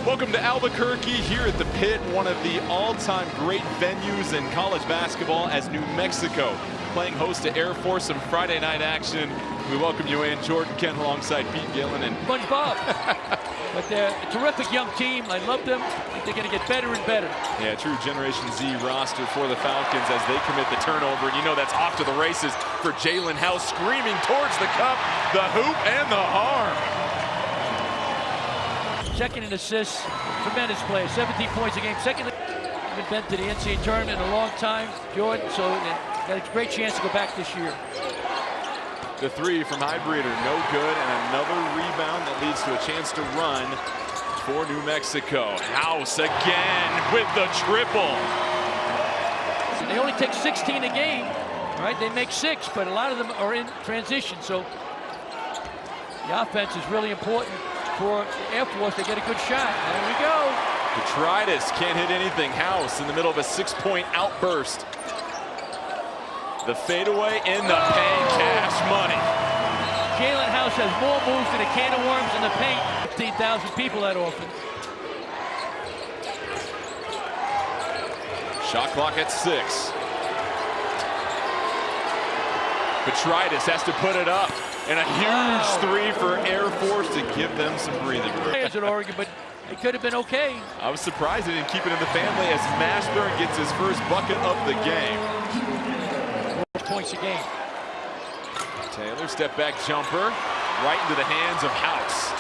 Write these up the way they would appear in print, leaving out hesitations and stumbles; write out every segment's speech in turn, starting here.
Welcome to Albuquerque here at the Pit, one of the all-time great venues in college basketball as New Mexico playing host to Air Force, some Friday night action. We welcome you in, Jordan Kent alongside Pete Gillen and Bunch Bob. But they're a terrific young team. I love them. I think they're going to get better and better. Yeah, true Generation Z roster for the Falcons as they commit the turnover. And you know that's off to the races for Jalen House, screaming towards the cup, the hoop, and the harm. Second in assists, tremendous player, 17 points a game. Second, haven't been to the NCAA tournament in a long time, Jordan, so they got a great chance to go back this year. The three from Highbreeder, no good, and another rebound that leads to a chance to run for New Mexico. House again with the triple. They only take 16 a game, right? They make 6, but a lot of them are in transition, so the offense is really important for Air Force. They get a good shot. There we go. Detritus can't hit anything. House in the middle of a 6-point outburst. The fadeaway in the paint, cash money. Jalen House has more moves than a can of worms in the paint. 15,000 people that often. Shot clock at 6. Detritus has to put it up. And a huge three for Air Force to give them some breathing room. Players at Oregon, but it could have been okay. I was surprised they didn't keep it in the family as Mashburn gets his first bucket of the game. Points a game. Taylor, step back jumper, right into the hands of House.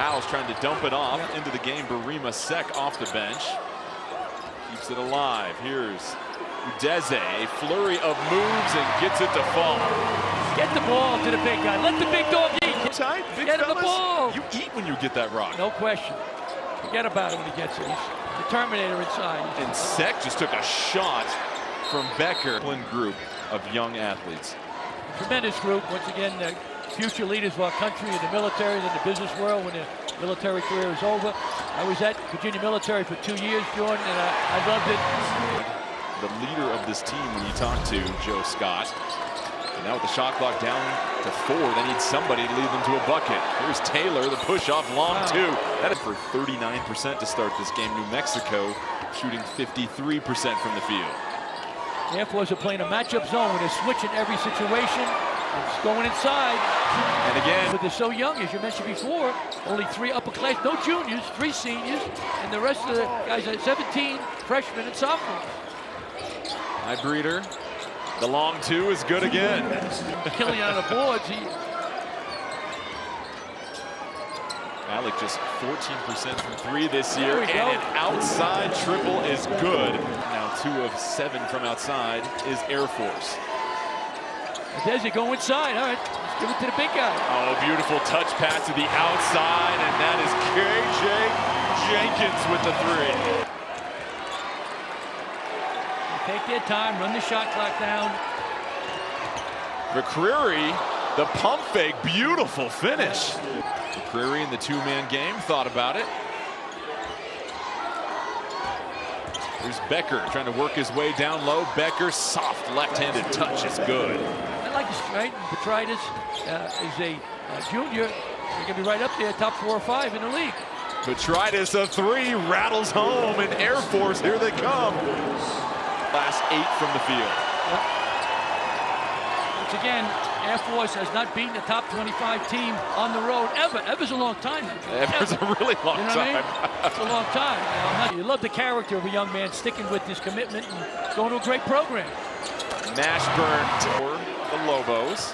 House trying to dump it off into the game. Barima Sek off the bench. Keeps it alive. Here's Udeze, a flurry of moves and gets it to fall. Get the ball to the big guy. Let the big dog eat. Tight, big get him the ball. You eat when you get that rock. No question. Forget about it when he gets it. He's the Terminator inside. And Sek just took a shot from Becker. Group of young athletes. Tremendous group. Once again, the future leaders of our country in the military and the business world when their military career is over. I was at Virginia military for 2 years, Jordan, and I loved it. The leader of this team when you talk to Joe Scott. And now with the shot clock down to 4, they need somebody to lead them to a bucket. Here's Taylor, the push-off long two. That is for 39% to start this game. New Mexico shooting 53% from the field. Air Force are playing a matchup zone where they're switching every situation. It's going inside. And again. But they're so young, as you mentioned before. Only 3 upper class, no juniors, 3 seniors. And the rest of the guys are 17 freshmen and sophomores. Highbreeder. The long two is good again. Killing on the boards. Alec just 14% from 3 this year, and an outside triple is good. Now 2 of 7 from outside is Air Force. As they go inside, all right, let's give it to the big guy. Oh, beautiful touch pass to the outside, and that is KJ Jenkins with the 3. They take their time, run the shot clock down. McCreary, the pump fake, beautiful finish. McCreary in the 2-man game, thought about it. Here's Becker trying to work his way down low. Becker, soft left-handed touch is good. I like this, right? Detritus is a junior. He's going to be right up there, top 4 or 5 in the league. Detritus, a 3, rattles home, and Air Force, here they come. Last 8 from the field. Once again, Air Force has not beaten a top 25 team on the road ever. Ever's a long time. Ever's a really long time. It's a long time. You love the character of a young man sticking with his commitment and going to a great program. Mashburn for the Lobos.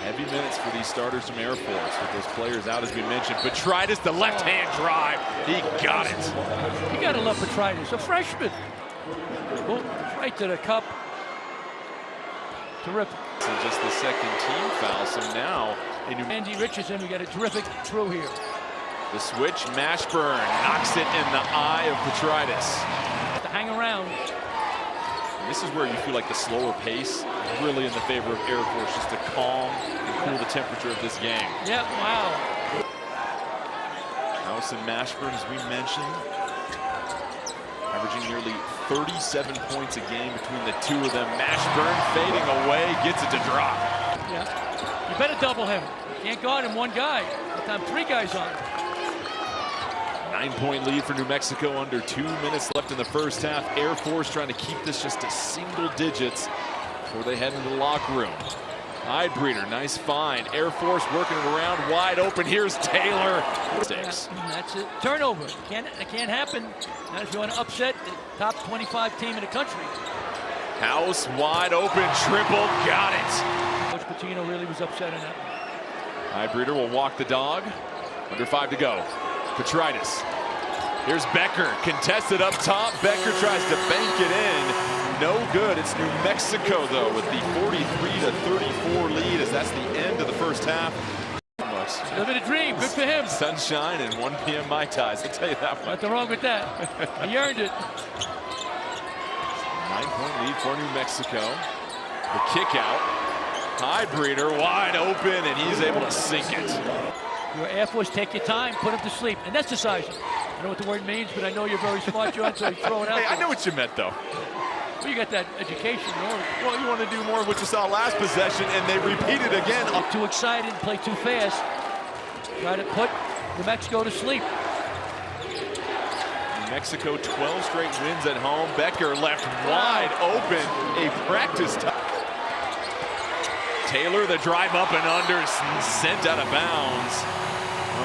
Heavy minutes for these starters from Air Force with those players out as we mentioned. Detritus, the left-hand drive. He got it. You got to love Detritus, a freshman. Boom, right to the cup. Terrific. This is just the second team foul, so now Andy Richardson, we got a terrific throw here. The switch, Mashburn knocks it in the eye of Detritus. To hang around. And this is where you feel like the slower pace is really in the favor of Air Force, just to calm and cool the temperature of this game. Yeah, wow. House and Mashburn, as we mentioned, averaging nearly 37 points a game between the two of them. Mashburn fading away, gets it to drop. Yeah. You better double him. You can't guard him one guy. Sometimes three guys on him. 9-point lead for New Mexico, under 2 minutes left in the first half. Air Force trying to keep this just to single digits before they head into the locker room. Breeder, nice find. Air Force working it around, wide open. Here's Taylor. That's it. Turnover. It can't happen. Not if you want to upset the top 25 team in the country. House wide open, triple, got it. Coach Patino really was upset on that. Breeder will walk the dog. Under 5 to go. Petritis. Here's Becker, contested up top. Becker tries to bank it in. No good. It's New Mexico, though, with the 43-34 lead, as that's the end of the first half. Living a dream. Good for him. Sunshine and 1 p.m. Mai Tais, I'll tell you that much. Nothing wrong with that. He earned it. 9-point lead for New Mexico. The kick out. Breeder wide open, and he's able to sink it. Your Air Force, take your time, put him to sleep, and exercise him. I don't know what the word means, but I know you're very smart, John, so you throw it out. Hey, I know what you meant, though. Well, you got that education. Well, you want to do more of what you saw last possession, and they repeat it again. Too excited, play too fast. Try to put New Mexico to sleep. New Mexico, 12 straight wins at home. Becker left wide open. A practice time. Taylor, the drive up and under, sent out of bounds.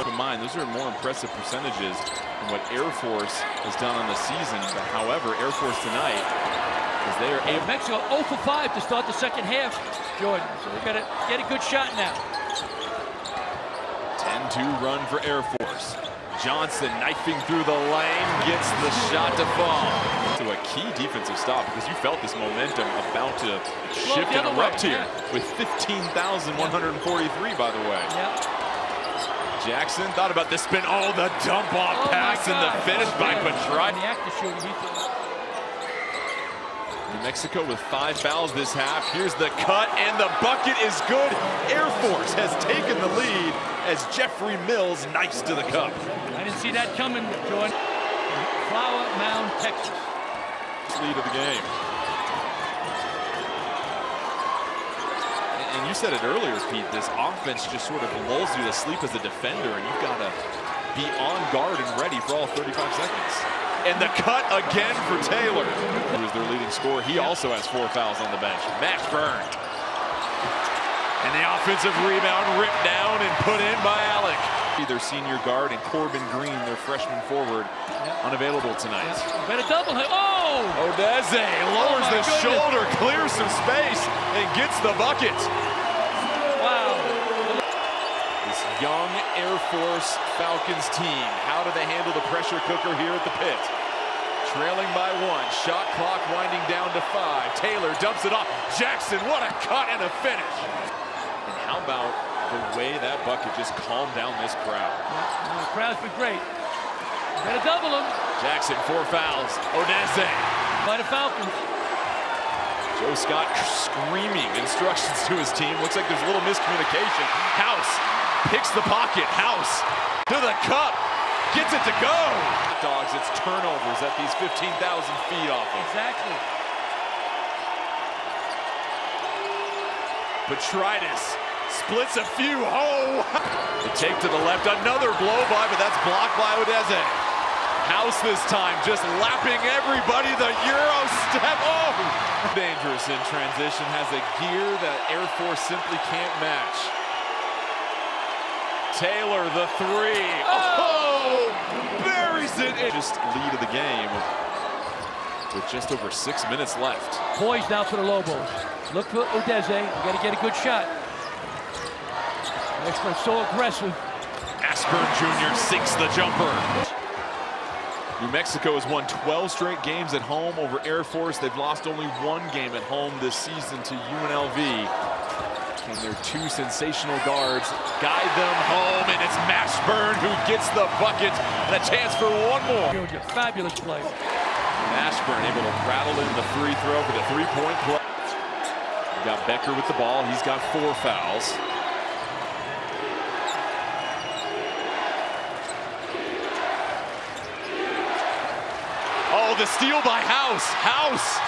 Keep in mind, those are more impressive percentages than what Air Force has done on the season. But however, Air Force tonight is there. Mexico 0 for 5 to start the second half, Jordan. So they got to get a good shot now. 10-2 run for Air Force. Johnson knifing through the lane, gets the shot to fall. To a key defensive stop, because you felt this momentum about to shift and erupt here with 15,143, by the way. Yeah. Jackson thought about the spin. Oh, the dump off pass and the finish by Petritis. The active shooting, New Mexico with 5 fouls this half. Here's the cut, and the bucket is good. Air Force has taken the lead as Jeffrey Mills knifes to the cup. I didn't see that coming, Jordan. Flower Mound, Texas. Lead of the game. And you said it earlier, Pete, this offense just sort of lulls you to sleep as a defender, and you've got to be on guard and ready for all 35 seconds. And the cut again for Taylor, who is their leading scorer. He also has 4 fouls on the bench. Mashburn. And the offensive rebound ripped down and put in by Alec. Their senior guard and Corbin Green, their freshman forward, unavailable tonight. Better double him. Oh! Odeze lowers the shoulder, clears some space, and gets the bucket. Wow. This young Air Force Falcons team, how do they handle the pressure cooker here at the pit? Trailing by 1, shot clock winding down to 5. Taylor dumps it off. Jackson, what a cut and a finish. And how about the way that bucket just calmed down this crowd? The crowd's been great. Better double him. Jackson, 4 fouls. Odeze. By the Falcons. Joe Scott screaming instructions to his team. Looks like there's a little miscommunication. House picks the pocket. House to the cup. Gets it to go. Dogs, it's turnovers at these 15,000 feet off of. Exactly. Petritis splits a few. Oh! The take to the left. Another blow by, but that's blocked by Odeze. House this time, just lapping everybody. The Euro step. Oh! Dangerous in transition. Has a gear that Air Force simply can't match. Taylor, the 3. Oh! Buries it. Just lead of the game with just over 6 minutes left. Poised now for the Lobos. Look for Odeze. You got to get a good shot. Ashburn so aggressive. Ashburn Jr. sinks the jumper. New Mexico has won 12 straight games at home over Air Force. They've lost only 1 game at home this season to UNLV. And their 2 sensational guards guide them home, and it's Mashburn who gets the bucket and a chance for 1 more. Fabulous play. Mashburn able to rattle in the free throw for the 3-point play. We got Becker with the ball. He's got 4 fouls. Oh, the steal by House. House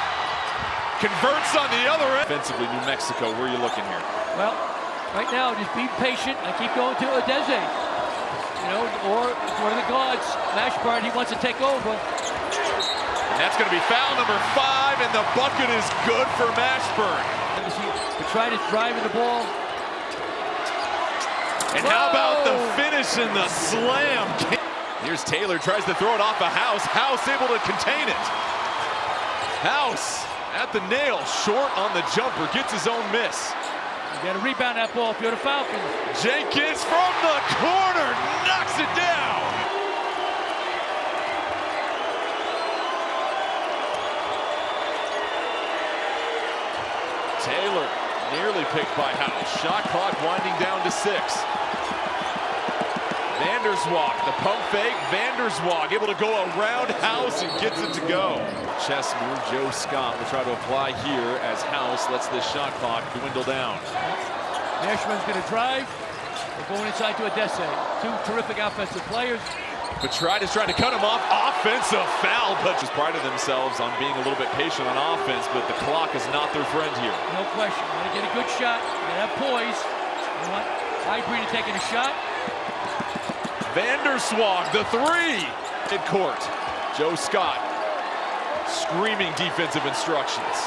converts on the other end. Offensively, New Mexico, where are you looking here? Well, right now, just be patient and keep going to Odeze. You know, or one of the guards, Mashburn, he wants to take over. And that's going to be foul number 5, and the bucket is good for Mashburn. But try to drive in the ball. And how about the finish and the slam? Here's Taylor, tries to throw it off of House. House able to contain it. House at the nail, short on the jumper, gets his own miss. You got to rebound that ball if you're the Falcons. Jenkins from the corner knocks it down. Taylor nearly picked by House. Shot clock winding down to 6. Vanderswalk, the pump fake. Vanderswalk able to go around House and gets it to go. Chest move, Joe Scott will try to apply here as House lets this shot clock dwindle down. Nashman's going to drive. They're going inside to Odeze. Two terrific offensive players. Petrite is trying to cut him off. Offensive foul, but just prided themselves on being a little bit patient on offense, but the clock is not their friend here. No question. You got to get a good shot. You got to have poise. You want Highbreeder taking a shot. Vanderswalk, the 3. Mid-court. Joe Scott screaming defensive instructions.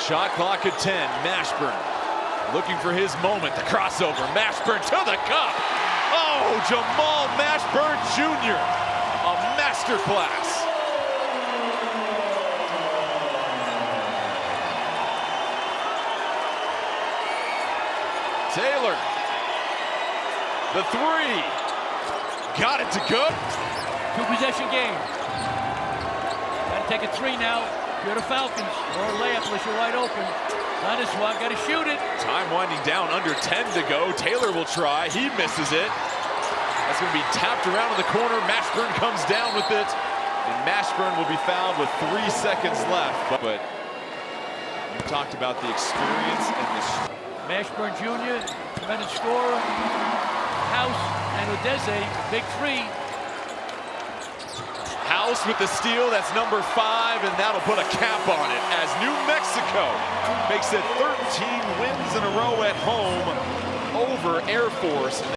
Shot clock at 10. Mashburn looking for his moment. The crossover. Mashburn to the cup. Oh, Jamal Mashburn Jr. A masterclass. Taylor. The 3. Got it to go. 2-possession game. Got to take a 3 now. You're the Falcons. Or a layup unless you're wide open. Landiswag got to shoot it. Time winding down, under 10 to go. Taylor will try. He misses it. That's going to be tapped around in the corner. Mashburn comes down with it. And Mashburn will be fouled with 3 seconds left. But you talked about the experience and the... Mashburn Jr., tremendous scorer. House and Odeze, big 3. House with the steal, that's number 5, and that'll put a cap on it as New Mexico makes it 13 wins in a row at home over Air Force.